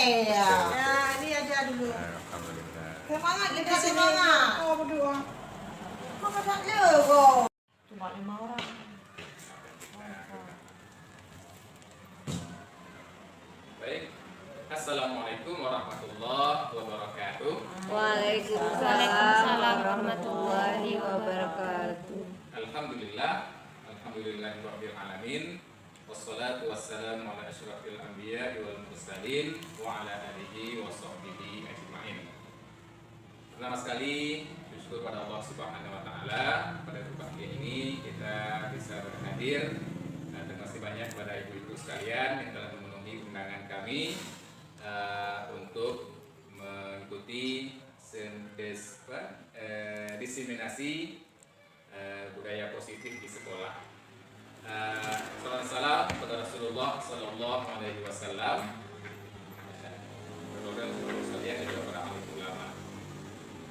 Iya. Ya, ini aja dulu. Alhamdulillah. Semangat kita Semangat. semangat. Oh, berdoa. Maka tak lego. Cuma 5 orang. Baik. Assalamualaikum warahmatullahi wabarakatuh. Waalaikumsalam warahmatullahi wabarakatuh. Alhamdulillahirabbil alamin. Wassalatu wassalamu ala asyrafil anbiya'i wal mursalin wa ala alihi wa sahbihi ajma'in. Pertama sekali bersyukur pada Allah Subhanahu wa taala pada pagi ini kita bisa berhadir. Terima kasih banyak kepada ibu-ibu sekalian yang telah memenuhi undangan kami untuk mengikuti diseminasi budaya positif di sekolah. Salam kepada Rasulullah Sallallahu Alaihi Wasallam. Kemudian sekalian dan juga para alim ulama.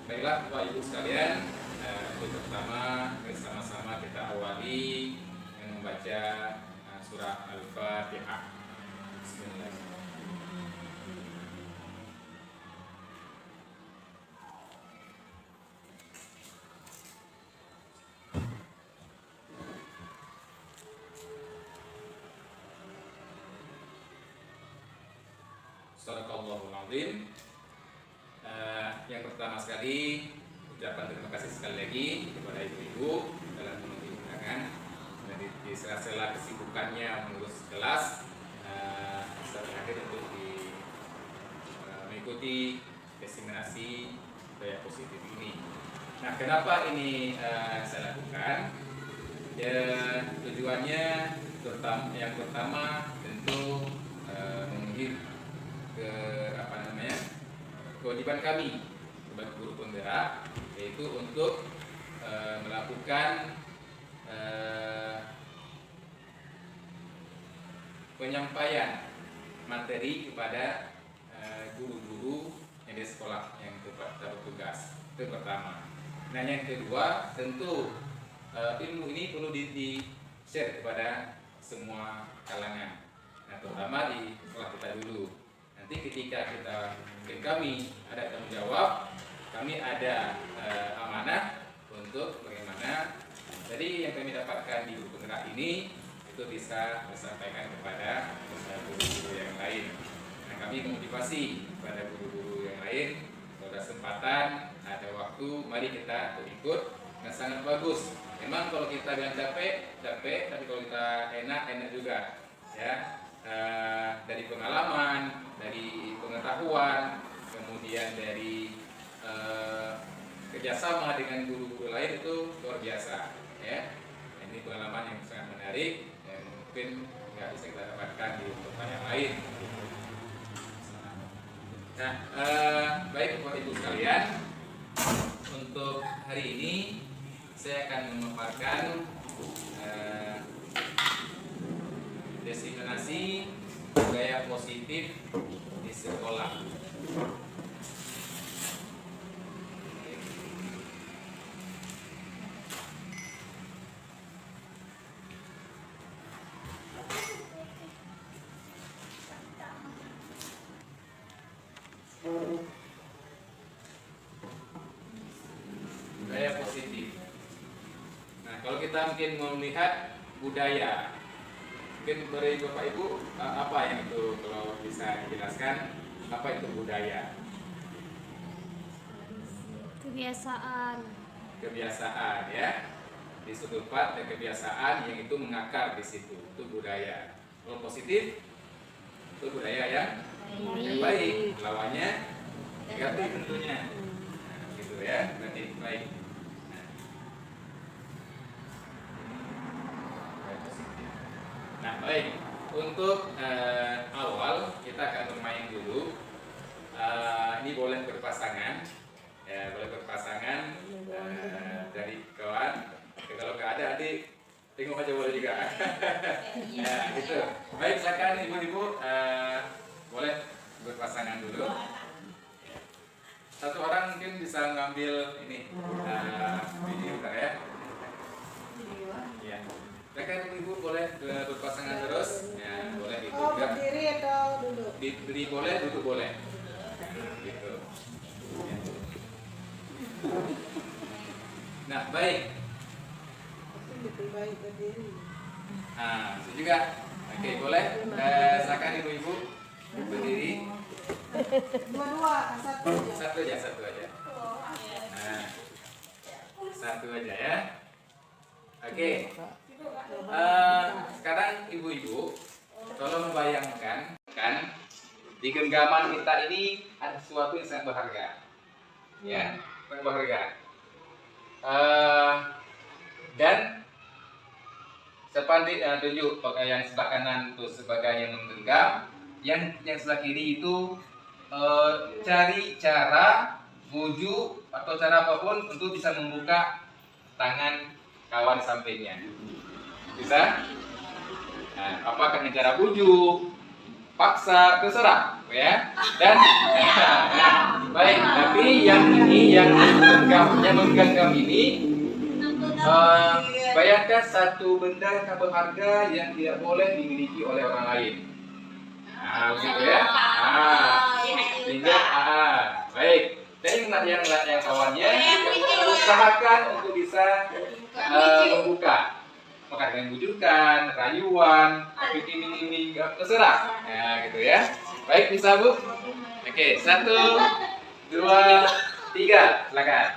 Baiklah Bapak Ibu sekalian, untuk pertama bersama-sama kita awali dengan membaca surah Al-Fatihah. Bismillahirrahmanirrahim. Sadaqallahul azim. Yang pertama sekali ucapan terima kasih sekali lagi kepada ibu-ibu dalam memenuhi undangan dan di sela-sela kesibukannya mengurus kelas bisa berhadir untuk mengikuti diseminasi budaya positif ini. Nah, kenapa ini saya lakukan? Ya, tujuannya yang pertama tentu memenuhi kewajiban kami sebagai guru penggerak, yaitu untuk melakukan penyampaian materi kepada guru-guru yang di sekolah yang bertugas. Itu pertama. Nah, yang kedua tentu ilmu ini perlu di-share kepada semua kalangan. Nah, terutama di sekolah kita dulu. Nanti ketika kami ada tanggung jawab, kami ada amanah untuk bagaimana jadi yang kami dapatkan di guru penggerak ini itu bisa disampaikan kepada guru-guru yang lain. Nah, kami memotivasi kepada guru-guru yang lain, kalau ada kesempatan, ada waktu, mari kita ikut. Nah, sangat bagus. Memang kalau kita bilang capek, tapi kalau kita enak juga, ya. Dari pengalaman, dari pengetahuan, kemudian dari kerjasama dengan guru-guru lain itu luar biasa, ya. Ini pengalaman yang sangat menarik dan mungkin nggak bisa kita dapatkan di tempat yang lain. Nah, baik Bapak Ibu sekalian, untuk hari ini saya akan memaparkan diseminasi budaya positif di sekolah. Budaya positif. Nah, kalau kita mungkin mau melihat budaya, mungkin dari Bapak Ibu apa yang itu, kalau bisa dijelaskan apa itu budaya? Kebiasaan, ya. Di suatu tempat ada kebiasaan yang itu mengakar di situ, itu budaya. Kalau positif itu budaya yang baik, lawannya negatif tentunya. Nah, gitu ya, berarti baik. Nah, baik. Untuk awal kita akan bermain dulu. Ini boleh berpasangan, ya, boleh berpasangan dari kawan. Kalau nggak ada, adik tengok aja boleh juga. Ya, gitu. Baik, silakan ibu-ibu boleh berpasangan dulu. Satu orang mungkin bisa ngambil ini video ya. Ya. Silakan ibu boleh berpasangan terus. Ya, boleh Oh, juga. berdiri atau duduk? berdiri boleh, duduk boleh. Gitu. Nah, baik. Lebih baik berdiri. Nah, itu juga. Oke, boleh. Silakan ibu-ibu berdiri. Dua-dua, satu. Satu aja, satu aja. Nah, satu aja ya. Oke. Sekarang ibu-ibu, tolong membayangkan kan di genggaman kita ini ada sesuatu yang sangat berharga, ya, sangat berharga. Dan sepandai tunjuk yang sebelah kanan itu sebagai yang menggenggam, yang sebelah kiri itu cari cara bujuk atau cara apapun untuk bisa membuka tangan kawan sampingnya. Bisa? Nah, apakah dengan cara bujuk, paksa, terserah, ya. Dan baik, tapi yang ini yang menggenggam ini, bayangkan satu benda yang berharga yang tidak boleh dimiliki oleh orang lain. Nah, begitu ya. Sehingga, baik. Dan yang kawannya usahakan untuk bisa membuka. Apakah dengan bujukan, rayuan, iming-iming, terserah. Nah, gitu ya. Baik, bisa Bu? Oke, 1, 2, 3, silakan.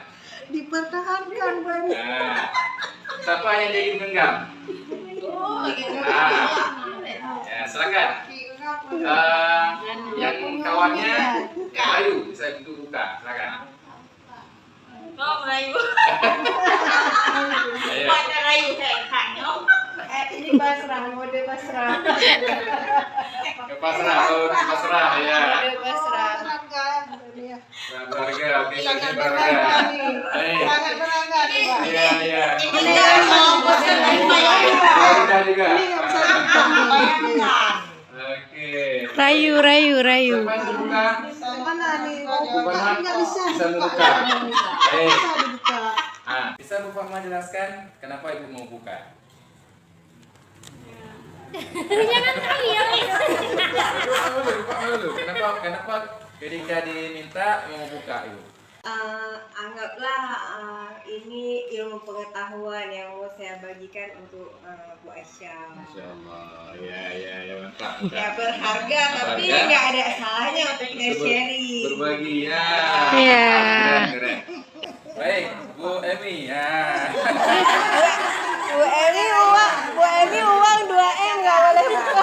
Dipertahankan banyak. Nah, siapa yang jadi menggenggam? Ya, silakan. Yang kawannya rayu, bisa untuk buka, silakan. Kok Melayu? Ayo. Pada Melayu kayak kanyo. Ini Basrah, mode Basrah. Ke pasrah, ya. Mode Basrah. Berharga, oke, Sangat berharga. berharga nih. Baik. Sangat berharga nih, Pak. Iya, iya. Ini kan mau bosan lagi bayar. Berharga juga. Ini nggak bisa dibayangkan. Oke. Rayu, rayu, rayu. Siapa yang terbuka? Mana nih? Mau buka? Bukan Ini nggak bisa. bisa membuka. Baik. Bisa dibuka. Bisa Bu Fatma jelaskan kenapa Ibu mau buka? Kenapa ketika diminta mau buka Ibu? Anggaplah ini ilmu pengetahuan yang mau saya bagikan untuk Bu Aisyah. Masya Allah, ya mantap. Ya berharga tapi Berharga. nggak ada salahnya untuk kita sharing. Berbagi ya. Iya. Keren. Baik, Bu Emi ya. Bu Emi uang 2M nggak boleh buka.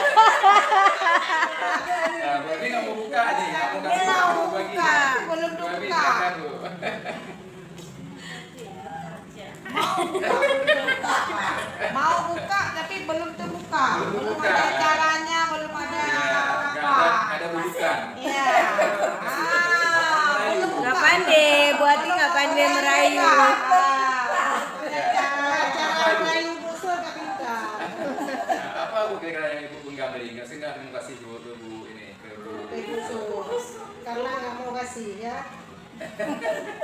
Nah, Bu Emi nggak mau buka nih, nggak mau kasih Dia mau berbagi. buka, belum Bu Emi buka. silakan Bu. Mau buka tapi belum terbuka. Belum Belum buka. ada caranya, belum ada Ya, apa. nggak ada bujukan. Iya. Belum buka. Nggak pandai, Bu Ati nggak pandai merayu. Cara merayu busur nggak bisa. Nah, apa Bu kira-kira yang Ibu genggam tadi? Nggak sih nggak mau kasih Bu ini ke Bu. Busur. Karena nggak mau kasih ya.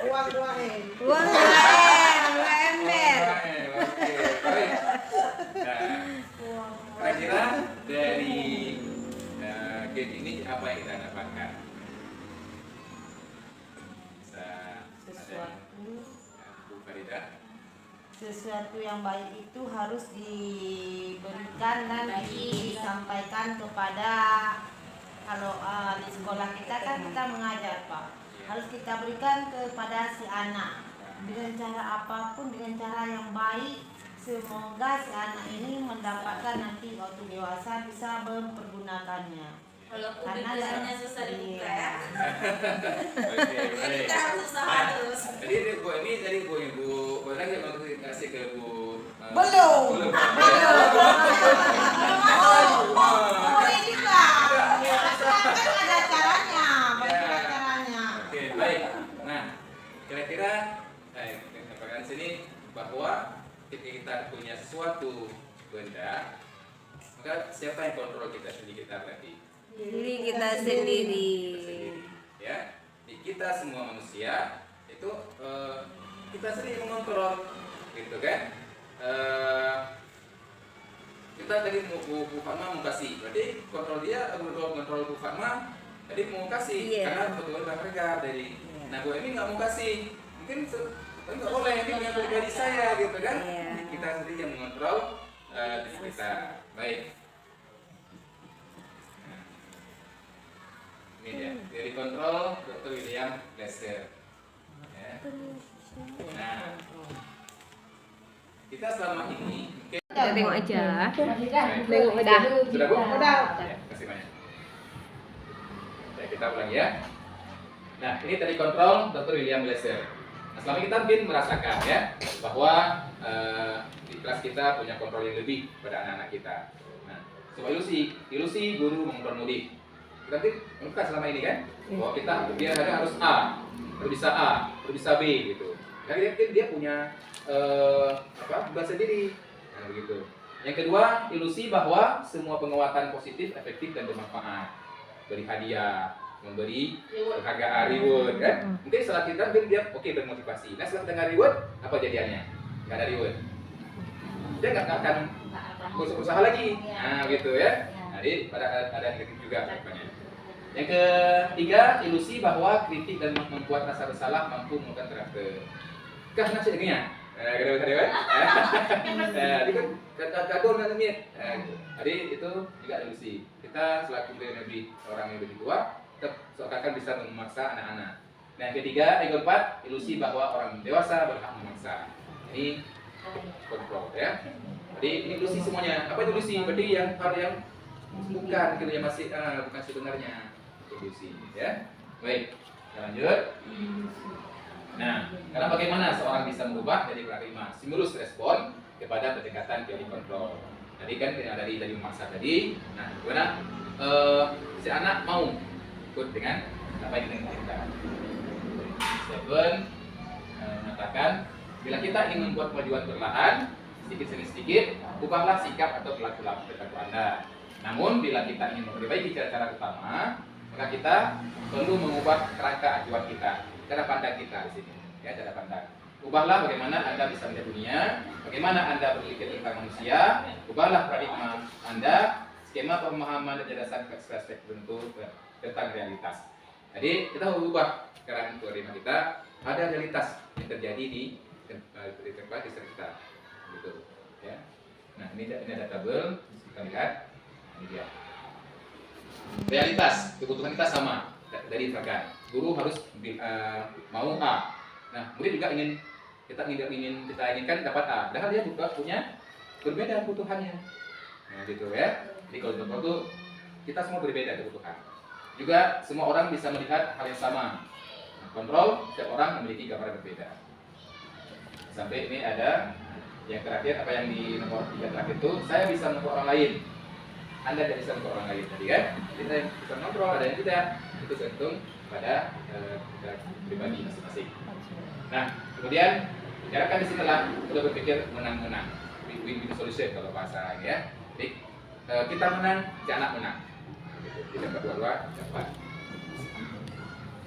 Uang 2M. Uang 2M, 2 ember. Oke, baik. Nah, kira-kira dari game ini apa yang kita dapatkan? Bisa ada Bu Farida. Sesuatu yang baik itu harus diberikan dan disampaikan kepada, kalau di sekolah kita kan kita mengajar Pak, harus kita berikan kepada si anak dengan cara apapun, dengan cara yang baik. Semoga si anak ini mendapatkan nanti waktu dewasa bisa mempergunakannya. Walaupun Karena biasanya susah dibuka ya. Oke, baik. Kita harus usaha Nah, terus. Jadi Bu ini tadi Bu boleh nggak mau kasih ke Bu? Belum. Belum. Oh ini Pak. Kan ada caranya. Bagaimana caranya? Oke, baik. Nah, kira-kira katakan di sini bahwa ketika kita punya sesuatu benda, maka siapa yang kontrol kita sendiri kita berarti? Diri kita sendiri. Ya, di kita semua manusia itu kita sendiri mengontrol, gitu kan? kita tadi mau Bu Fatma mau kasih, berarti kontrol dia, kontrol Bu Fatma tadi mau kasih, Iya. karena betul harga dari. Nah Bu Emi nggak mau kasih, mungkin nggak boleh, ini punya pribadi saya gitu kan? Iya. Kita sendiri yang mengontrol diri kita. Baik. Nah, ini dia, dari kontrol Dr. William Lester. Ya. Nah, kita selama ini mungkin Kita tengok aja. Tengok aja. Sudah Bu? Udah. Ya, kasih banyak. Ya, kita ulangi ya. Nah, ini tadi kontrol Dr. William Lester. Nah, selama kita mungkin merasakan ya bahwa di kelas kita punya kontrol yang lebih pada anak-anak kita. Nah, sebuah ilusi guru mengontrol murid. Kita nanti menemukan selama ini kan bahwa kita dia harus A, harus bisa A, harus bisa B gitu. Karena dia punya beban sendiri. Nah, begitu. Yang kedua, ilusi bahwa semua penguatan positif, efektif dan bermanfaat. Beri hadiah, memberi penghargaan, reward kan? Mungkin setelah kita dia oke bermotivasi. Nah, setelah kita reward, apa jadiannya? Nggak ada reward. Dia nggak akan berusaha lagi. Nah, gitu ya. Jadi ada negatif juga rupanya. Yang ketiga, ilusi bahwa kritik dan membuat rasa bersalah mampu mengubah karakter. Karena sedengnya. Kadang-kadang kan? Jadi kan kagum kan ini. Jadi itu juga ilusi. Kita selaku orang yang lebih tua, tetap seakan bisa memaksa anak-anak. Nah, yang ketiga, yang keempat, ilusi bahwa orang dewasa berhak memaksa. Ini kontrol ya. Jadi ini ilusi semuanya. Apa itu ilusi? Berarti hal yang bukan gitu ya, masih bukan sebenarnya. Itu ilusi ya. Baik, kita lanjut. Nah, karena bagaimana seorang bisa merubah dari penerima stimulus respon kepada pendekatan teori kontrol. Tadi kan dari memaksa tadi. Nah, gimana si anak mau ikut dengan apa yang kita Seven mengatakan bila kita ingin membuat kemajuan perlahan sedikit demi sedikit, ubahlah sikap atau perilaku Anda. Namun bila kita ingin memperbaiki cara-cara utama, maka kita perlu mengubah kerangka acuan kita. Cara pandang kita di sini, ya cara pandang. Ubahlah bagaimana Anda bisa melihat dunia, bagaimana Anda berpikir tentang manusia, ubahlah paradigma Anda, skema pemahaman dan jelasan perspektif tertentu tentang realitas. Jadi kita ubah sekarang paradigma kita, ada realitas yang terjadi di tempat sekitar kita, gitu. Ya. Nah ini ada tabel, kita lihat, ini dia. Realitas, kebutuhan kita sama dari Fragan. Guru harus mau A. Nah, murid juga kita inginkan dapat A. Padahal dia punya berbeda kebutuhannya. Nah, gitu ya. Jadi kalau kontrol itu kita semua berbeda kebutuhan. Juga semua orang bisa melihat hal yang sama. Nah, kontrol setiap orang memiliki gambaran berbeda. Sampai ini ada yang terakhir, apa yang di nomor 3 terakhir itu, saya bisa mengontrol orang lain. Anda tidak bisa mengontrol orang lain tadi kan? Kita bisa mengontrol, ada yang tidak. Itu tergantung pada pribadi masing-masing. Nah, kemudian diharapkan di sini lah sudah berpikir menang-menang, win-win solution kalau bahasa ini ya. Jadi kita menang, si anak menang. Kita berdua dapat.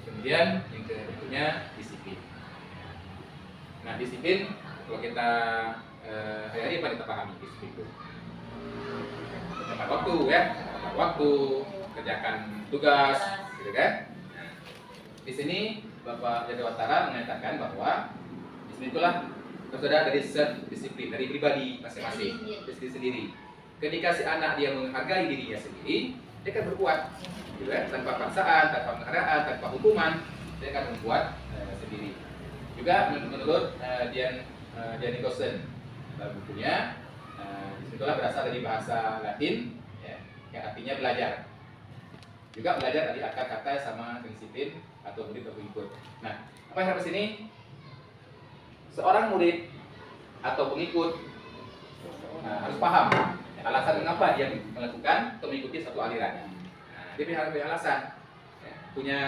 Kemudian yang berikutnya disiplin. Nah, disiplin kalau kita hari-hari apa kita pahami disiplin itu? Tepat waktu ya, tepat waktu, kerjakan tugas, gitu kan? Nah, di sini Bapak Jadwatara mengatakan bahwa disitulah sudah dari disiplin dari pribadi masing-masing, diri sendiri. Ketika si anak dia menghargai dirinya sendiri, dia akan berbuat, gitu kan? Tanpa paksaan, tanpa penghargaan, tanpa hukuman, dia akan membuat sendiri. Juga menurut Dian Nicholson dalam bukunya, disitulah berasal dari bahasa Latin ya, yang artinya belajar. Juga belajar dari akar kata sama disiplin atau murid atau pengikut. Nah, apa yang harus ini? Seorang murid atau pengikut harus paham alasan mengapa dia melakukan atau mengikuti satu aliran. Nah, dia harus punya alasan, ya, punya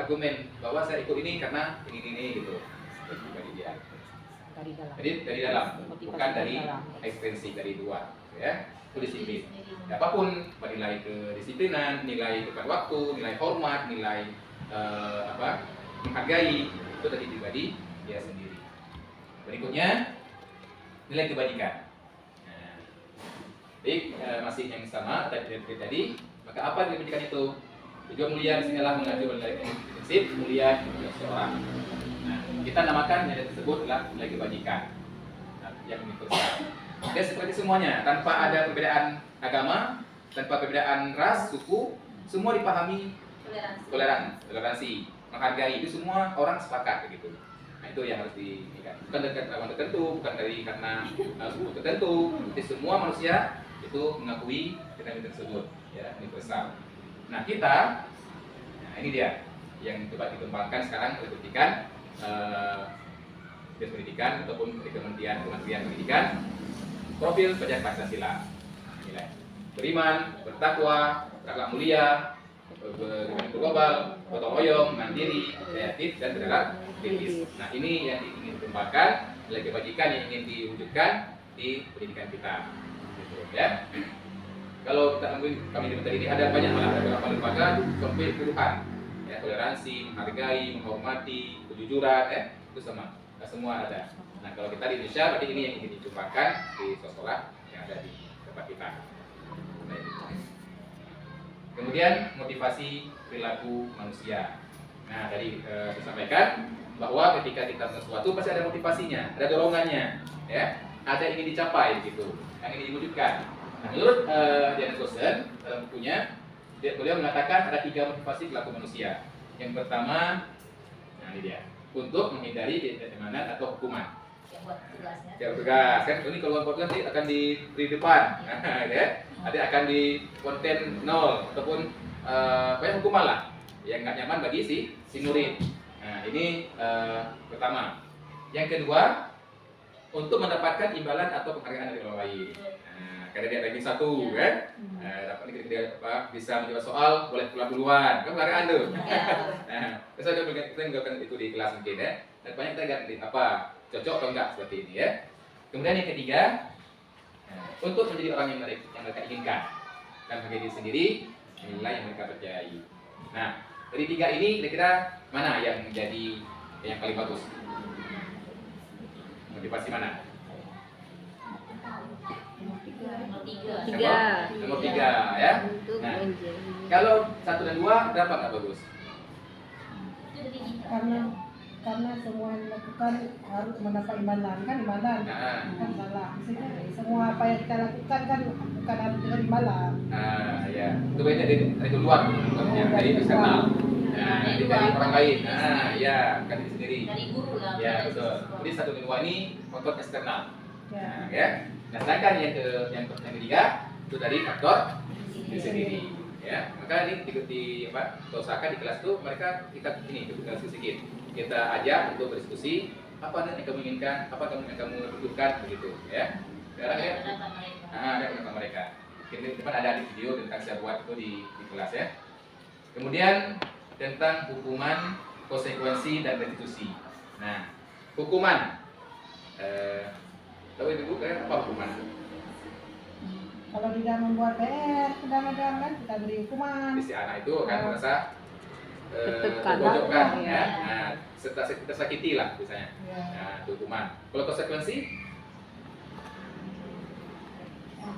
argumen bahwa saya ikut ini karena ini gitu. Bagi dia. Jadi dari dalam, bukan dari ekstensi dari luar, ya. Itu disiplin. Apapun nilai kedisiplinan, nilai tepat waktu, nilai hormat, nilai menghargai itu dari pribadi dia sendiri. Berikutnya nilai kebajikan. Nah, Jadi masih yang sama tadi. Maka apa yang pendidikan itu? Tujuan mulia disinilah mengacu dari prinsip mulia seseorang. Nah, kita namakan yang tersebut adalah nilai kebajikan. Nah, yang universal. Dia seperti semuanya, tanpa ada perbedaan agama, tanpa perbedaan ras, suku, semua dipahami toleransi, menghargai, itu semua orang sepakat begitu. Nah, itu yang harus diingat. Bukan dari agama tertentu, bukan dari karena suku tertentu, jadi semua manusia itu mengakui nilai tersebut, ya, universal. Nah, kita, nah ini dia yang coba dikembangkan sekarang oleh pendidikan, pendidikan ataupun Kementerian Pendidikan, profil pelajar Pancasila, nilai beriman, bertakwa, berakhlak mulia, global, gotong royong, mandiri, kreatif, dan bergerak kritis. Nah, ini yang ingin dikembangkan, nilai kebajikan yang ingin diwujudkan di pendidikan kita. Gitu, ya. Kalau kita kami di ini ada banyak malah, ada beberapa lembaga sampai puluhan, ya, toleransi, menghargai, menghormati, kejujuran, itu semua ada. Nah, kalau kita di Indonesia, berarti ini yang ingin dikembangkan di sekolah yang ada di tempat kita. Kemudian motivasi perilaku manusia. Nah, tadi disampaikan bahwa ketika kita melakukan sesuatu pasti ada motivasinya, ada dorongannya, ya, ada yang ingin dicapai gitu, yang ingin diwujudkan. Nah, menurut Janet Rosen dalam bukunya, beliau mengatakan ada 3 motivasi perilaku manusia. Yang pertama, nah ini dia, untuk menghindari ketidaknyamanan atau hukuman. Ya, tugas kan ini kalau konten nanti akan di depan, ya. Nanti akan di konten 0 ataupun banyak hukuman lah yang nggak nyaman bagi si murid. Nah, ini pertama. Yang kedua, untuk mendapatkan imbalan atau penghargaan dari orang lain. Nah, karena dia ranking 1 kan, dapat dia bisa menjawab soal boleh pulang duluan, kan penghargaan tuh. Nah, biasanya kita nggak itu di kelas mungkin ya. Dan banyak kita lihat apa cocok atau enggak seperti ini ya. Kemudian yang ketiga, untuk menjadi orang yang mereka inginkan dan menjadi diri sendiri, nilai yang mereka percayai. Nah, dari 3 ini kira-kira mana yang menjadi yang paling bagus? Motivasi mana? Nomor 3 ya. Nah, kalau 1 dan 2 kenapa nggak bagus? Karena semua yang dilakukan harus mendapat imbalan, kan imbalan kan salah. Maksudnya semua apa yang kita lakukan kan bukan harus dengan imbalan. Ya, itu banyak dari luar, yang dari eksternal. Nah, dari orang lain. Nah, ya, kan diri sendiri. Dari guru lah. Ya, betul. Jadi 1 dan 2 ini faktor eksternal. Nah, ya. Nah, sedangkan yang ketiga itu dari faktor diri sendiri. Ya, maka ini usahakan di kelas itu mereka kita sedikit. Kita ajak untuk berdiskusi apa yang kamu inginkan, apa yang kamu butuhkan begitu ya. Sekarang ya, ada pendapat mereka. Di depan ada di video tentang saya buat itu di kelas ya. Kemudian tentang hukuman, konsekuensi dan restitusi. Nah, hukuman, tahu ibu kan apa hukuman? Kalau tidak membuat PR, kadang-kadang kan kita beri hukuman. Si anak itu akan merasa tertekan, terpojokkan ya. ya. Nah, tersakiti lah misalnya. Ya. Nah, itu hukuman. Kalau konsekuensi?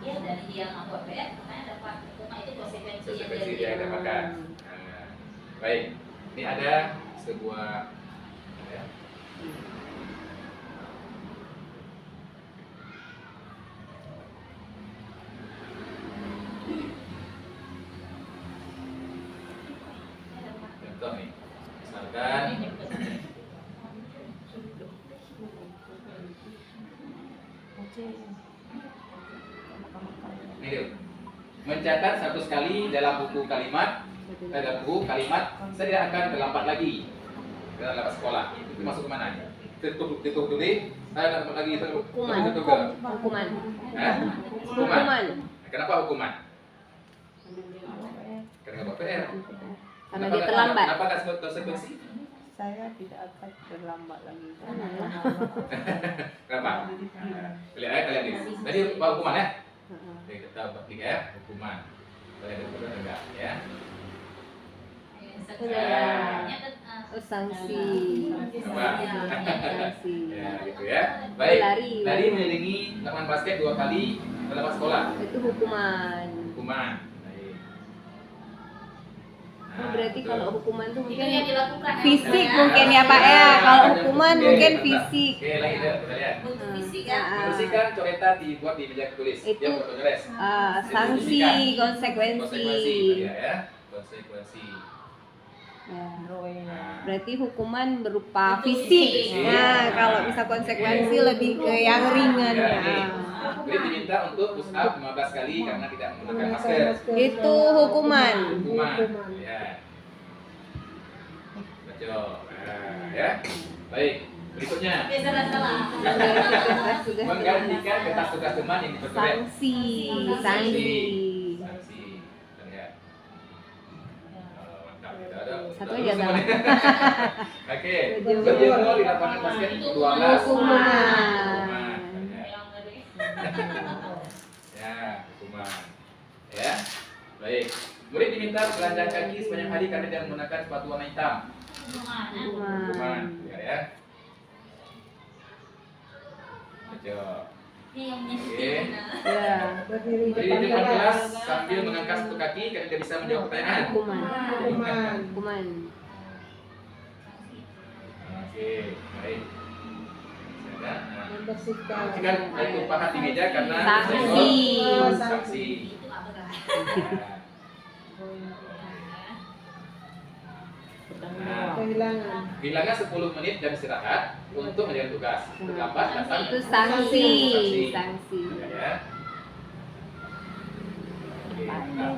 Dia dari dia membuat PR, makanya dapat hukuman itu konsekuensi yang Dia dapatkan. Nah, baik, ini ada sebuah ya. Contoh nih, misalkan ini dia, mencatat 100 kali dalam buku kalimat, saya tidak akan terlambat lagi dalam sekolah. Itu masuk ke mana? Tutup tulis, saya akan terlambat lagi. Hukuman. Hukuman. Kenapa hukuman? Karena nggak PR. Karena dia terlambat. Kenapa nggak sebut konsekuensi? Saya tidak akan terlambat lagi. Kenapa? Kalian nih. Tadi apa hukuman ya? Jadi kita bagi ya hukuman. Kalian ada enggak ya? Sanksi. Ya, gitu ya. Baik. Tadi mengiringi lapangan basket 2 kali Dalam sekolah. Itu hukuman. Hukuman. Baik. Oh, berarti betul. kalau hukuman tuh Itu mungkin yang dilakukan ya, fisik Pak, mungkin ya Pak ya. Kalau hukuman Oke, mungkin bentar. fisik. Oke, lagi deh, kita lihat. Untuk fisik kan. Membersihkan coretan dibuat di meja tulis. Itu, Yang bertulis. Sanksi, konsekuensi. Konsekuensi tadi ya. Konsekuensi. Ya. Nah, Berarti hukuman berupa Itu fisik. fisik. Nah, kalau bisa konsekuensi lebih ke yang ringan ya, ya. ini. Jadi diminta untuk push up 15 kali karena tidak menggunakan masker. Itu hukuman. Hukuman. Ya. Betul. Nah, ya. Baik. Berikutnya. Salah. Sudah. Menggantikan kertas tugas teman yang dipercoret. Sanksi, sanksi. Sanksi. Kita lihat. Oh, mantap. Kita ada. Satu Kita aja, lulus semua Bang. nih. Oke. Berjemur di lapangan basket 12. Hukuman. Ya, hukuman. Ya. Baik. Murid diminta telanjang kaki sepanjang hari karena tidak menggunakan sepatu warna hitam. Hukuman. Ya. Betul. Oke. Ya. Berdiri Berdiri di depan kelas sambil mengangkat satu kaki karena tidak bisa menjawab pertanyaan. Hukuman. Hukuman. Hukuman. Oke, baik. Nah, Membersihkan. jika ada tumpahan di meja karena Sanksi. senggol, sanksi. Itu nggak berat. Nah, Kehilangan. bilangnya 10 menit jam istirahat untuk menjalankan tugas. Terlambat datang. Itu sanksi. Sanksi. Sanksi. Ya. Oke, mantap.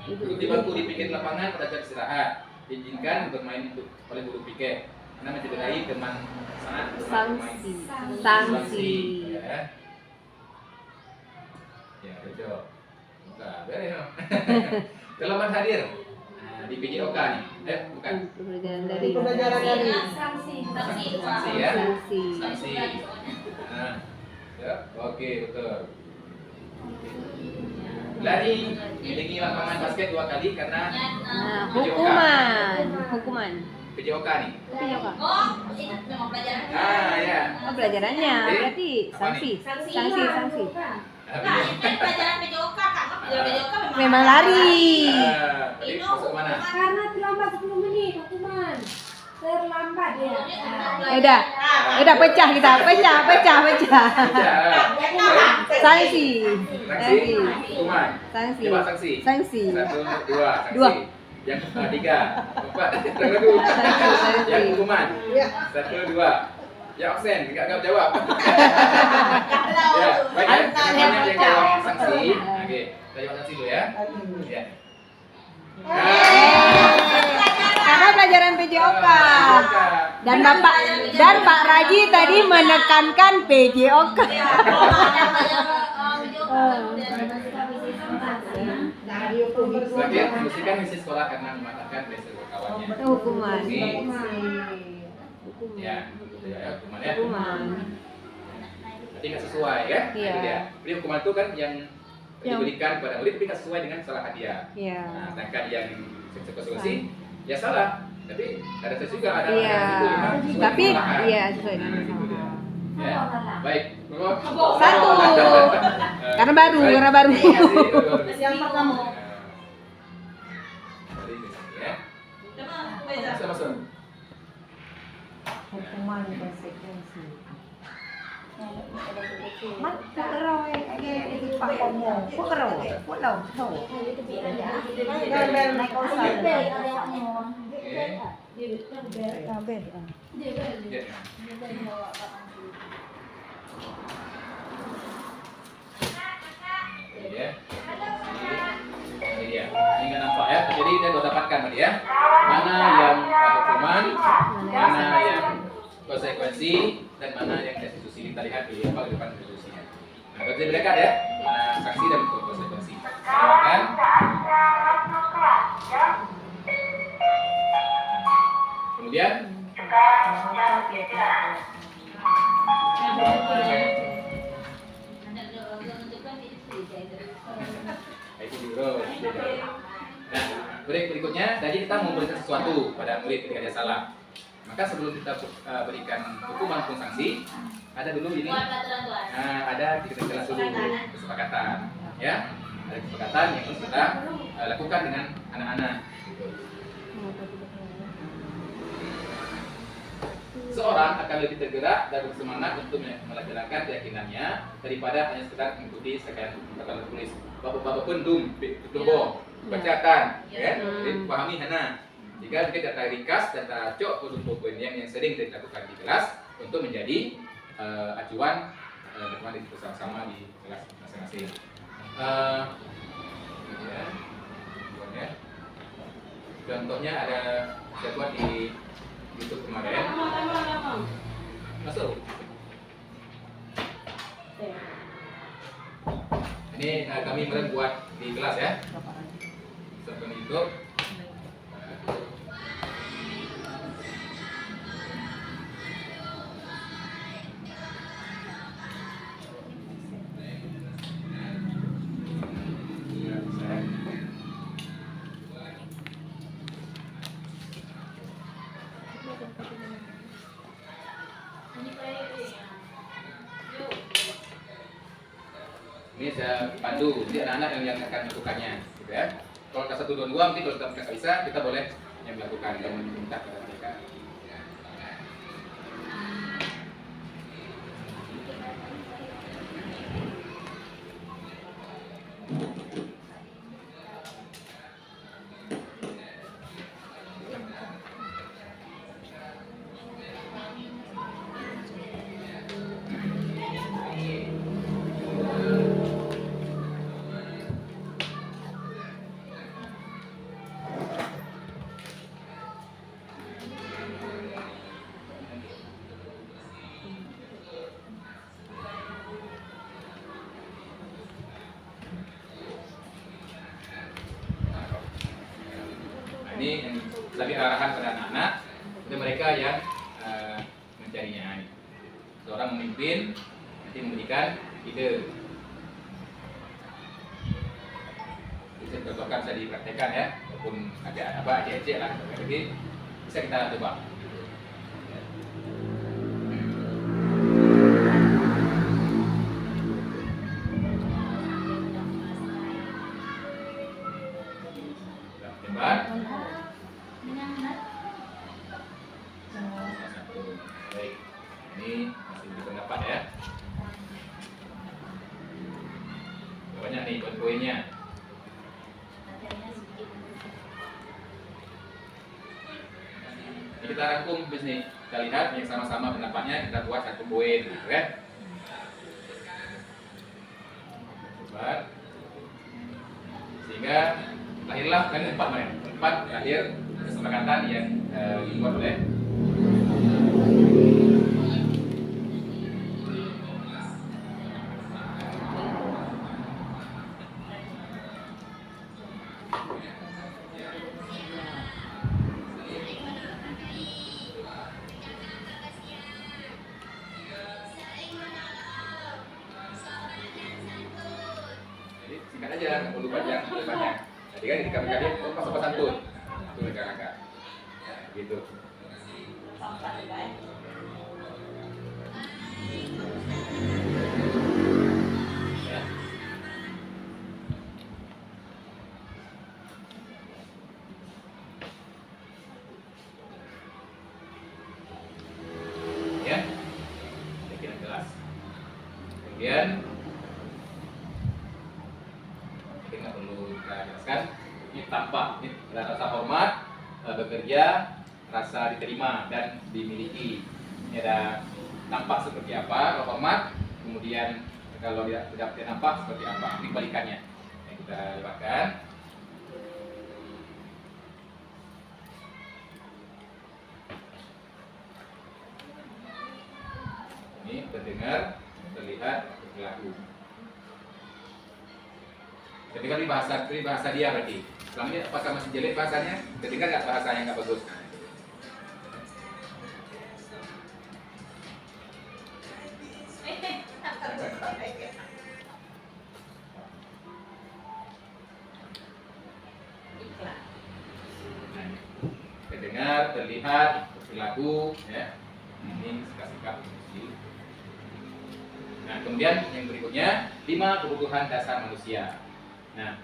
Duduk di bangku di pinggir lapangan pada jam istirahat. Izinkan bermain oleh guru piket karena mencederai teman saat bermain. Sanksi. Sanksi. Ya. Ya, betul. Nah, beres. No? Terlambat hadir. Nah, di PJOK nih. Bukan. Pembelajaran dari. Pembelajaran dari. Sanksi itu, Pak. Sanksi ya. Sanksi. Sanksi. Nah, ya, oke, betul. Lari mengelilingi lapangan basket 2 kali karena Nah, hukuman. Hukuman. PJOK nih. PJOK. Oh, itu memang pelajaran. Ya. Oh, pelajarannya berarti sanksi. Sanksi. Sanksi, sanksi. Nah, itu kan pelajaran PJOK kan. Pelajaran PJOK Memang lari. Tadi masuk mana? Karena terlambat 10 menit, hukuman. Terlambat ya. Udah pecah kita. Pecah. Sanksi. Sanksi. Hukuman. Sanksi. Coba sanksi. Sanksi. 1, 2, sanksi. Dua. Yang 3, 4, yang kedua. Sanksi. Yang hukuman. Ya. 1, 2. Ya absen, enggak jawab. Ya, baik ya. Teman-teman yang jawab sanksi. Oke, kita jawab sanksi dulu ya. Ya. Karena pelajaran PJOK. Dan Pak Raji tadi menekankan PJOK. Sebagian membersihkan misi sekolah karena mematahkan besar kawannya. Itu hukuman. Ya, hukuman ya. Hukuman. Berarti nggak sesuai ya? Iya. Itu dia. Jadi hukuman itu kan yang diberikan kepada murid tapi nggak sesuai dengan kesalahan dia. Iya. Nah, sedangkan yang konsekuensi ya salah. Tapi ada tes juga ada Iya. itu memang sesuai Tapi kesalahan. iya sesuai Nah, dengan itu dia. kesalahan. Ya. Baik. Satu. Karena baru, karena baru. Yang pertama. Ya. Masuk. Hukuman konsekuensi. Mat keroy itu Pak Komo. Kok keroy? Kok lo? Naik Oke. Ya. Ya. Ini dia. Ini nggak nampak ya. Jadi dia sudah dapatkan tadi ya. Mana yang hukuman, mana yang konsekuensi, dan mana yang restitusi. Kita lihat di depan restitusinya. Nah, berarti mereka ya. Mana saksi dan konsekuensi. Silakan. Kemudian itu dulu. Nah, berikutnya tadi kita memberikan sesuatu pada murid ketika dia salah. Maka sebelum kita berikan hukuman maupun sanksi, ada dulu ini. Buat peraturan Tuhan. Nah, ada kita jelas dulu kesepakatan, ya. Ada kesepakatan yang harus kita lakukan dengan anak-anak. Seorang akan lebih tergerak dan bersemangat untuk melaksanakan keyakinannya daripada hanya sekedar mengikuti sekian kata tertulis. Bapak-bapak pendum, tubuh, bacakan, ya. Jadi pahami hana. Jika kita data ringkas dan cok poin yang sering dilakukan di kelas untuk menjadi acuan bagaimana itu bersama-sama di kelas masing-masing. Ya. Contohnya ada saya buat di YouTube kemarin. Masuk. Ini kami kemarin buat di kelas ya. Sampai di YouTube. Ini saya pandu, jadi anak-anak yang akan melakukannya, gitu ya. Kalau kelas 1, 2, 2 mungkin kalau kita nggak bisa, kita boleh yang melakukan, kita minta kepada mereka. Ini yang lebih arahan pada anak-anak, itu mereka yang mencarinya. Seorang memimpin nanti memberikan ide. Bisa contohkan, bisa dipraktekkan ya, walaupun agak aceh lah, tapi bisa kita coba. Baik, ini masih berpendapat ya. Banyak nih poin-poinnya. Ini kita rangkum di sini. Kita lihat yang sama-sama pendapatnya, kita buat satu poin, gitu kan? Buat. Sehingga lahirlah kan 4 lahir kesepakatan yang dibuat oleh singkat aja, nggak perlu banyak. Jadi kan ketika mereka dia pas santun, itu mereka angkat, gitu. Ya, kira jelas. Kemudian nggak perlu kita jelaskan, ini tampak, ini ada rasa hormat, bekerja, rasa diterima dan dimiliki. Ini ada tampak seperti apa, hormat, kemudian kalau tidak nampak seperti apa, ini balikannya yang kita lewatkan. Ini terdengar, terlihat, berlaku. Ketika ini bahasa dia berarti. Selama ini apakah masih jelek bahasanya? Ketika nggak bahasanya nggak bagus. Terdengar, terlihat, perilaku, ya, ini sikap-sikap emosi. Nah, kemudian yang berikutnya 5 kebutuhan dasar manusia. Nah,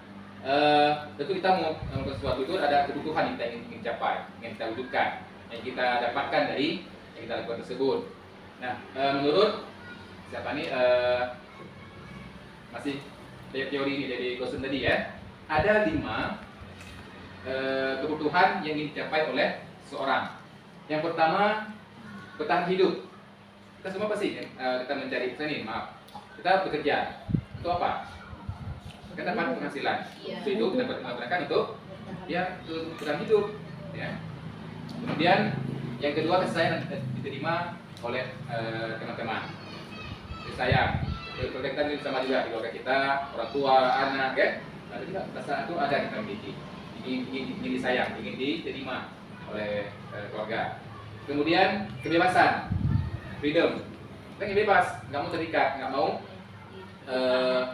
tentu kita mau melakukan sesuatu itu ada kebutuhan yang kita ingin capai, ingin kita wujudkan, yang kita dapatkan dari yang kita lakukan tersebut. Nah, menurut siapa nih? Masih teori ini dari Gosen tadi ya, ada 5 kebutuhan yang ingin dicapai oleh seorang. Yang pertama, bertahan hidup. Kita semua pasti kita mencari ini, kita bekerja untuk apa? Kita dapat penghasilan. Untuk itu kita menggunakan untuk bertahan hidup. Ya. Kemudian yang kedua, kasih sayang diterima oleh teman-teman. Kasih sayang. Kita sama juga di keluarga kita, orang tua, anak, ya. Ada juga perasaan itu ada kita miliki. Ingin disayang, ingin diterima oleh keluarga. Kemudian kebebasan, freedom. Kita ingin bebas, nggak mau terikat, nggak mau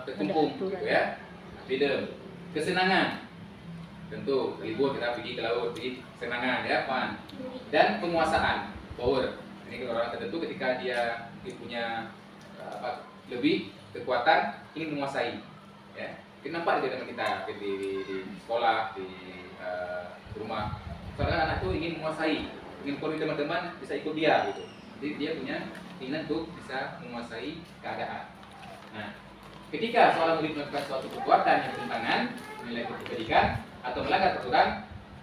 terkumpung, gitu ya. Freedom. Kesenangan, tentu libur kita pergi ke laut, pergi kesenangan, ya, fun. Dan penguasaan, power. Ini orang tertentu ketika dia punya lebih kekuatan, ingin menguasai, ya. Kenapa di dalam kita di sekolah, di rumah, karena anak itu ingin menguasai, ingin kalau teman-teman bisa ikut dia, gitu. Jadi dia punya keinginan untuk bisa menguasai keadaan. Nah, ketika seorang murid melakukan suatu perbuatan yang bertentangan nilai pendidikan atau melanggar peraturan,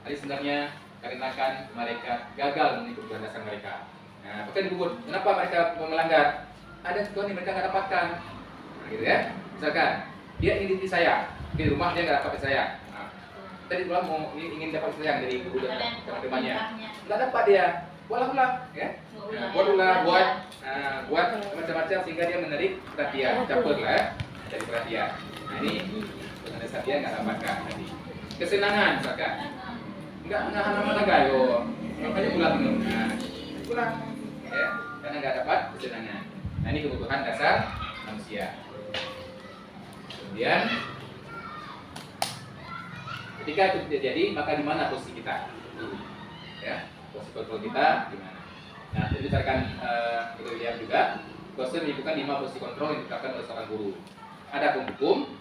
tadi sebenarnya dikarenakan mereka gagal memenuhi kebutuhan dasar mereka. Nah, bahkan dikubur, kenapa mereka melanggar? Ada sesuatu yang mereka nggak dapatkan, nah, gitu ya. Misalkan dia ingin disayang, di rumah dia nggak dapat disayang. Nah, tadi pulang mau ingin dapat disayang dari guru dan teman-temannya, nggak dapat dia. Buatlah, ya. Nah, buat macam-macam sehingga dia menarik perhatian, caper lah, ya. Jadi perhatian. Nah, ini dengan dasar dia nggak dapatkan tadi. Kesenangan, misalkan, nggak hana-hana yo, makanya pulang minum. Nah, pulang, ya, karena nggak dapat kesenangan. Nah, ini kebutuhan dasar manusia. Kemudian, ketika itu terjadi, maka di mana posisi kita? Ya, posisi kontrol kita di mana? Nah, jadi berdasarkan kita lihat juga, Gosen menyebutkan 5 posisi kontrol yang ditetapkan oleh seorang guru. Ada penghukum,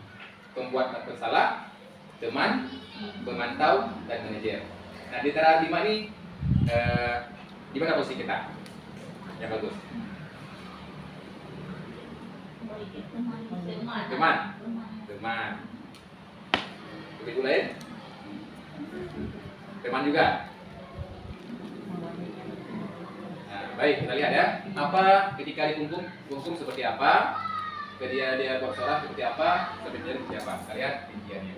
pembuat bersalah, teman, pemantau, dan manajer. Nah, di antara 5 ini, di mana posisi kita? Yang bagus. Teman. Begitu lain? Teman juga. Nah, baik, kita lihat ya. Apa ketika dihukum seperti apa? Ketika dia bersorak seperti apa? Sampai dia seperti apa? Kita lihat rinciannya.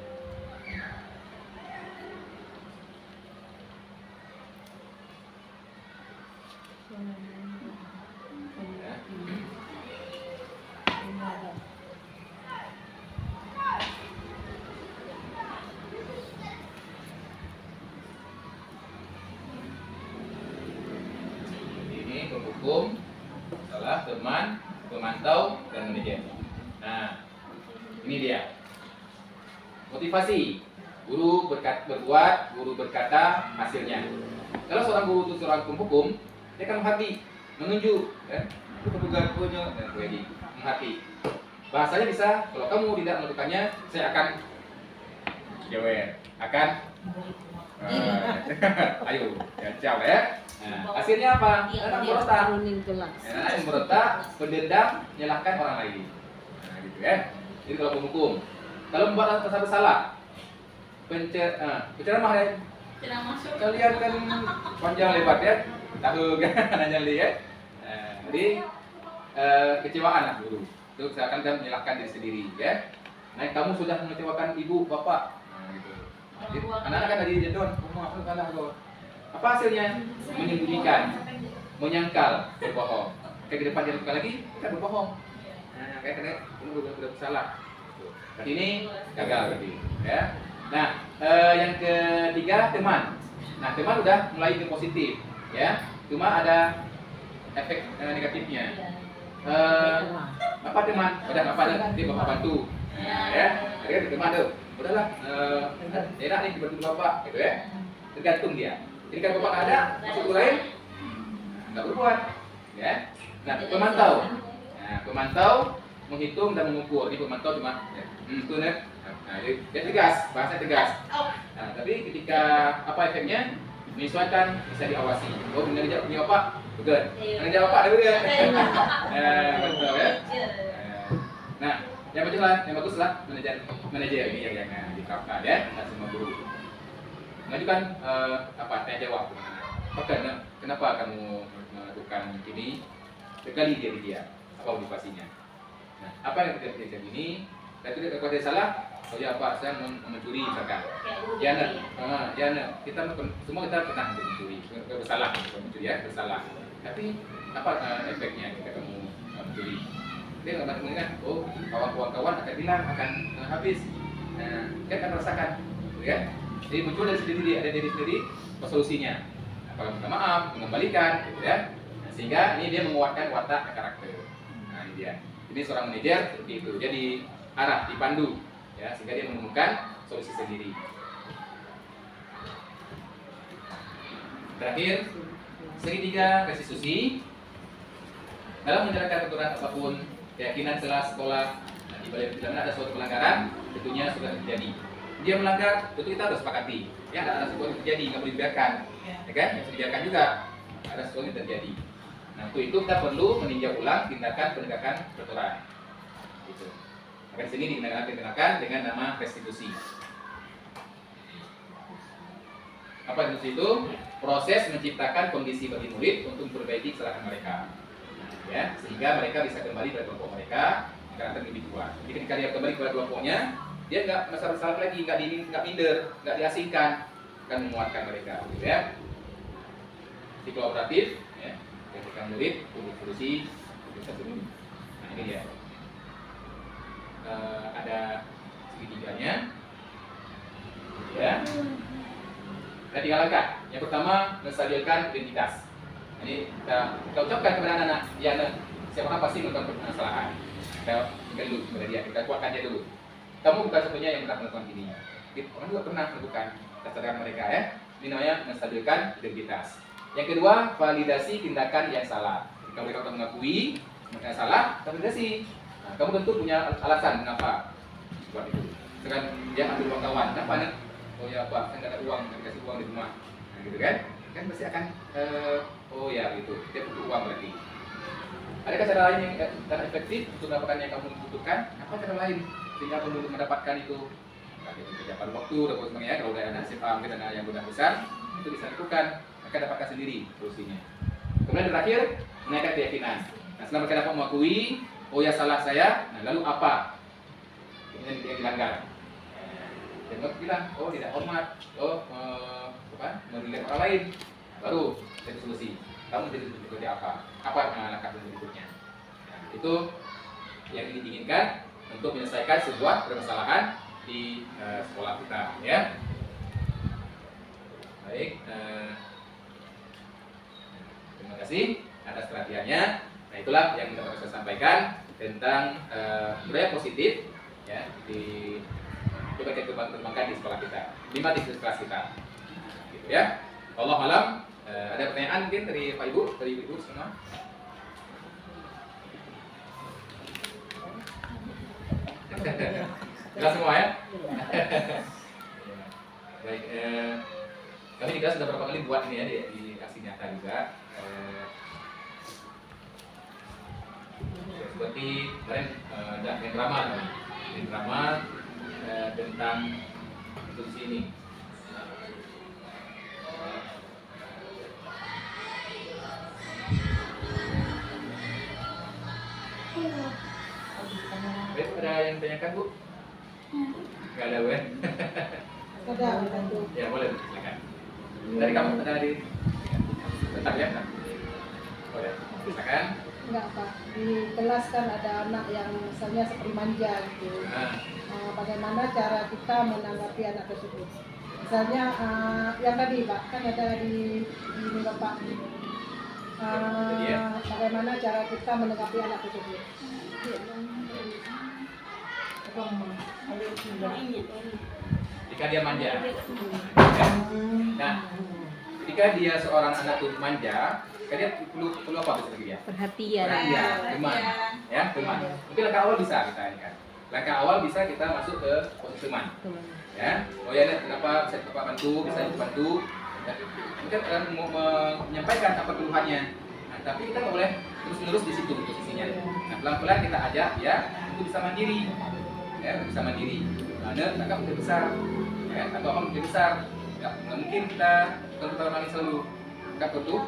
Penghukum, salah, teman, pemantau, dan manajer. Nah, ini dia. Motivasi. Guru berbuat, guru berkata, hasilnya. Kalau seorang guru itu seorang penghukum, dia akan menghati, menunjuk, ya. Itu petugas punya dan lagi menghati. Bahasanya bisa, kalau kamu tidak melakukannya, saya akan jewer, akan ayo, ciao ya. Nah, hasilnya apa? Anak memberontak, pendendam, menyalahkan orang lain. Nah, gitu ya. Jadi kalau penghukum, kalau membuat rasa bersalah, penceramah ya. Kalian kan panjang lebar ya, tahu kan nanya lihat. Jadi kecewaan lah guru. Itu misalkan kan menyalahkan diri sendiri ya. Nah, kamu sudah mengecewakan ibu, bapak. Nah, gitu. Anak-anak kan tadi jadon, kamu kalah kok. Apa hasilnya? Menyembunyikan, menyangkal, berbohong. Kayak ke depan dia lakukan lagi, kita berbohong. Nah, kayak kamu udah bersalah. Berarti ini gagal berarti, ya. Nah, yang ketiga teman. Nah, teman udah mulai ke positif, ya. Cuma ada efek negatifnya. Apa teman? Udah apa dia bapak bantu, nah, ya. Akhirnya teman tuh, udahlah, enak nih dibantu bapak, gitu ya. Tergantung dia. Jadi kalau bapak nggak ada, masuk lain, nggak berbuat, ya. Nah, pemantau menghitung dan mengukur. Ini pemantau cuma itu nih. Nah, dia tegas, bahasa tegas. Nah, tapi ketika apa efeknya? Menyesuaikan, bisa diawasi. Oh, benar dia punya apa? Betul. Benar dia apa? Betul. Betul ya. Nah, yang bagus lah manajer ini yang diterapkan ya, dan semua guru. Mengajukan tanya jawab. Kenapa kamu melakukan ini? Bekali dia. Apa motivasinya? Nah, apa yang kita kerjakan ini? Tapi kalau dia salah, oh ya Pak, saya mencuri misalkan. Ya kita semua pernah mencuri, bersalah, mencuri ya, bersalah. Tapi apa efeknya ketika kamu mencuri? Dia nggak mengingat, oh kawan-kawan akan bilang akan habis. Nah, dia akan merasakan, ya. Jadi muncul dari diri sendiri solusinya. Apakah minta maaf, mengembalikan, gitu ya. Nah, sehingga ini dia menguatkan watak karakter. Nah, ini dia. Ini seorang manajer seperti itu. Jadi arah, dipandu, ya, sehingga dia menemukan solusi sendiri. Terakhir, segitiga restitusi. Dalam menjalankan aturan apapun, keyakinan celah sekolah, di balik ada suatu pelanggaran, tentunya sudah terjadi. Dia melanggar, tentu kita harus sepakati. Ya, ada sesuatu yang terjadi, nggak boleh dibiarkan, ya kan? Yang dibiarkan juga ada sesuatu yang terjadi. Nah, untuk itu kita perlu meninjau ulang tindakan penegakan peraturan. Gitu. Maka di sini dikenakan dengan nama restitusi. Apa restitusi itu? Proses menciptakan kondisi bagi murid untuk memperbaiki kesalahan mereka. Ya, sehingga mereka bisa kembali pada kelompok mereka, karakter individual. Jadi ketika dia kembali kepada kelompoknya, dia nggak masalah lagi, nggak minder, nggak diasingkan, akan menguatkan mereka, gitu ya. Di kooperatif, ya, ketika murid, solusi, nah ini dia. Ada segitiganya, ya. Ada 3 langkah. Yang pertama, menstabilkan identitas. Ini kita ucapkan kepada anak-anak, ya, siapa orang pasti melakukan kesalahan. Kita tinggal dulu kepada dia, kita kuatkan dia dulu. Kamu bukan satunya yang pernah melakukan ini. Orang juga pernah melakukan, kita sadarkan mereka, ya. Ini namanya menstabilkan identitas. Yang kedua, validasi tindakan yang salah. Jika mereka sudah mengakui mereka salah, validasi. Nah, kamu tentu punya alasan mengapa buat itu. Misalkan dia ambil uang kawan, kenapa nih? Oh ya Pak, saya nggak ada uang, nggak dikasih uang di rumah. Nah, gitu kan? Kan pasti akan, oh ya gitu, dia butuh uang berarti. Adakah cara lain yang efektif untuk mendapatkan yang kamu butuhkan? Apa cara lain sehingga kamu mendapatkan itu? Nah, kerja pada waktu, dan sebagainya. Kalau udah anak SMA, mungkin anak yang udah besar, itu bisa lakukan. Mereka dapatkan sendiri solusinya. Kemudian terakhir, menaikkan keyakinan. Nah, setelah mereka dapat mengakui, oh ya salah saya, nah lalu apa? Ini yang dilanggar. Dan mereka bilang, oh tidak hormat, oh menilai orang lain, baru jadi solusi. Kamu jadi seperti apa? Apa langkah berikutnya? Nah, itu yang diinginkan untuk menyelesaikan sebuah permasalahan di sekolah kita, ya. Baik, terima kasih atas perhatiannya. Nah, itulah yang dapat saya sampaikan tentang budaya positif, ya, coba kita kembangkan di sekolah kita, 5 tips kelas kita, gitu ya. Allah alam, ada pertanyaan mungkin dari Pak Ibu, dari Ibu semua? Jelas semua ya? Baik, kami di kelas sudah beberapa kali buat ini ya di aksi nyata juga. Seperti kemarin ada drama tentang institusi ini. Baik, ada yang tanyakan Bu? Nggak ada Bu ya? Ada. Ya boleh, silakan. Dari kamu ada di tetap ya? Oh ya, silakan. Enggak Pak, di kelas kan ada anak yang misalnya seperti manja gitu. Bagaimana cara kita menanggapi anak tersebut? Misalnya yang tadi Pak, kan ada di ini Bapak. Bagaimana cara kita menanggapi anak tersebut? Jika dia manja. Nah, ketika dia seorang anak itu manja, kan dia perlu apa biasanya dia? Perhatian. Teman, ya teman. Mungkin langkah awal bisa kita ini kan. Langkah awal bisa kita masuk ke posisi teman. Ya, oh ya, kenapa bisa Bapak bantu, bisa Ibu bantu. Ya. Mungkin akan mau menyampaikan apa keluhannya. Nah, tapi kita nggak boleh terus-menerus di situ posisinya. Nah, pelan-pelan kita ajak ya untuk bisa mandiri. Ya, bisa mandiri. Mana kakak udah besar, ya, atau abang udah besar. Nggak mungkin kita orang selalu kakak perlu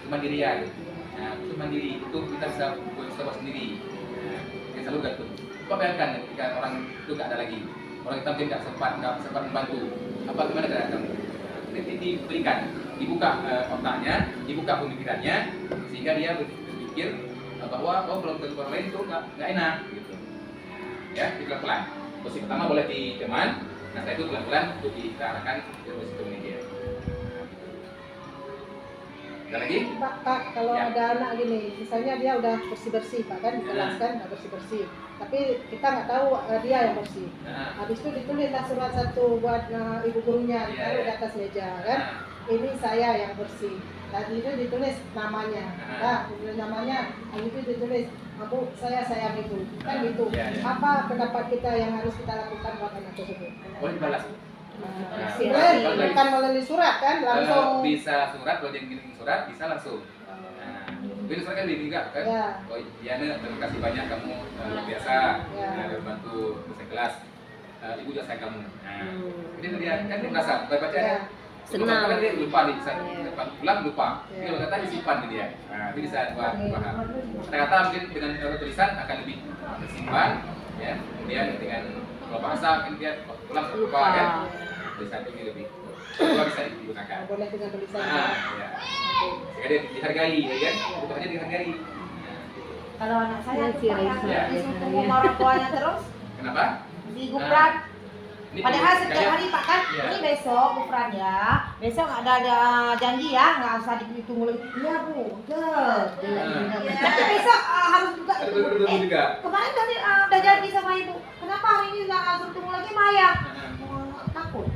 kemandirian. Nah, untuk mandiri itu kita bisa buat sendiri. Nah, yang selalu gantung. Coba bayangkan ketika orang itu nggak ada lagi, orang kita mungkin nggak sempat membantu. Apa gimana cara kamu? Diberikan, dibuka otaknya, dibuka pemikirannya, sehingga dia berpikir bahwa belum tentu orang lain itu nggak enak, gitu. Ya, pelan-pelan. Posisi pertama boleh di teman, nah setelah itu pelan-pelan untuk kita arahkan ke posisi media. Ada lagi? Pak, kalau Ya. ada anak gini, misalnya dia udah bersih-bersih, Pak, kan di kelas kan udah bersih-bersih. Tapi kita nggak tahu dia yang bersih. Nah, Habis itu ditulislah surat satu buat ibu gurunya, Iya, ditaruh iya. di atas meja kan. Ini saya yang bersih. Tadi itu ditulis namanya. Nah, ditulis namanya, habis itu ditulis, Bu, saya sayang ibu. Kan gitu. Iya, iya. Apa pendapat kita yang harus kita lakukan buat anak tersebut? boleh balas. Sebenarnya bukan melalui surat kan, langsung. Bisa surat, kalau dia ngirim surat bisa langsung. Nah, itu surat kan juga kan? Ya. Oh Diana, terima kasih banyak kamu luar biasa, membantu dosen kelas. Ibu juga sayang kamu. Nah, jadi dia kan dia merasa baca Ya. Senang. kan dia lupa nih, bisa pulang lupa. Ya. Jadi kalau kata disimpan ke dia. Nah, itu bisa buat paham. Kata-kata mungkin dengan tulisan akan lebih tersimpan, ya. Kemudian dengan kalau bahasa mungkin dia pulang lupa kan. Tulisan ini lebih. Kalau bisa digunakan. Boleh dengan tulisan. Ya. Sehingga dia dihargai, ya kan? Kebutuhannya dihargai. Kalau anak saya tuh Iya, Pak, yang iya. disuruh sama orang tuanya terus Kenapa? di gupran. Ini Padahal setiap kalian- hari Pak kan, Iya. ini besok gupran ya. Besok ada janji ya, nggak usah ditunggu lagi. Iya Bu, tapi besok harus juga. Ada betul juga. Kemarin tadi udah janji sama ibu. Kenapa hari ini nggak harus tunggu lagi Maya? Takut.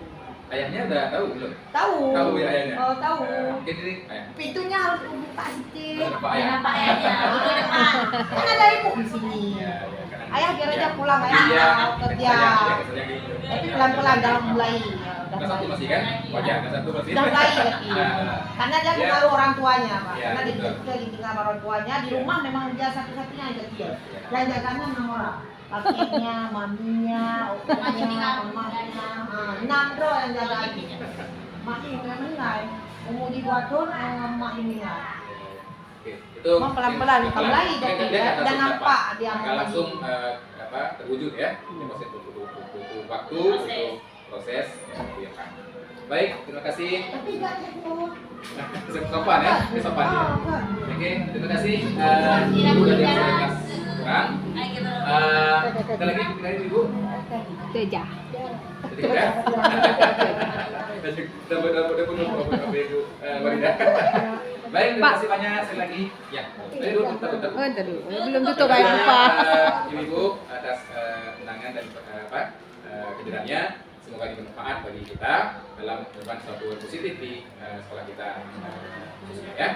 Ayahnya udah tahu belum? Tahu. Tahu ya ayahnya. Oh tahu. Mungkin ini ayah. Pintunya harus dibuka sedikit. Kenapa ayah? Kenapa ayahnya? Itu depan. Kan ada ibu di sini. Ya, ya, karena- Ayah biar aja ya. pulang, ayah Iya, mau kerja. sayang gitu. Tapi pelan-pelan dalam mulai. Kelas satu masih kan? Wajar, kelas satu masih. Udah mulai berarti. Nah, Karena dia Ya. pengaruh orang tuanya, Pak. Ya, Karena dia betul. kecil tinggal sama orang tuanya. Di Ya. rumah memang dia satu-satunya yang kecil. Ya. Yang jaganya 6 orang. Kakeknya, maminya, Maknya opanya, tinggal. mamanya. 6 bro yang jaga ini. Mak ini yang menilai. Umur di Wadon, mak ini ya. Oke, itu Mau pelan-pelan, pelan-pelan. mulai Dia dari nggak dan langsung nampak dapat. dia Nggak mulai. langsung terwujud ya. Ini masih butuh waktu, butuh proses yang dilakukan. Baik, terima kasih. Tapi nggak tekun. Sopan ya, ini sopan ya. Oke, terima kasih. Ibu dari kelas kurang. Ayo kita Kita lagi Ibu. Itu aja. Jadi ya. Kita udah penuh Ibu Marinda. Baik, terima kasih banyak sekali lagi. Ya, dari dulu bentar. Oh, entar dulu. Belum tutup aja lupa. Ibu atas undangan dan kehadirannya. Semoga ini bermanfaat bagi kita dalam beban suatu positif di sekolah kita khususnya ya.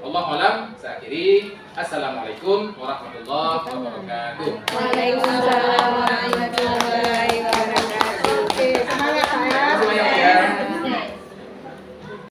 Allahu a'lam. Saya akhiri. Assalamualaikum warahmatullahi wabarakatuh. Waalaikumsalam.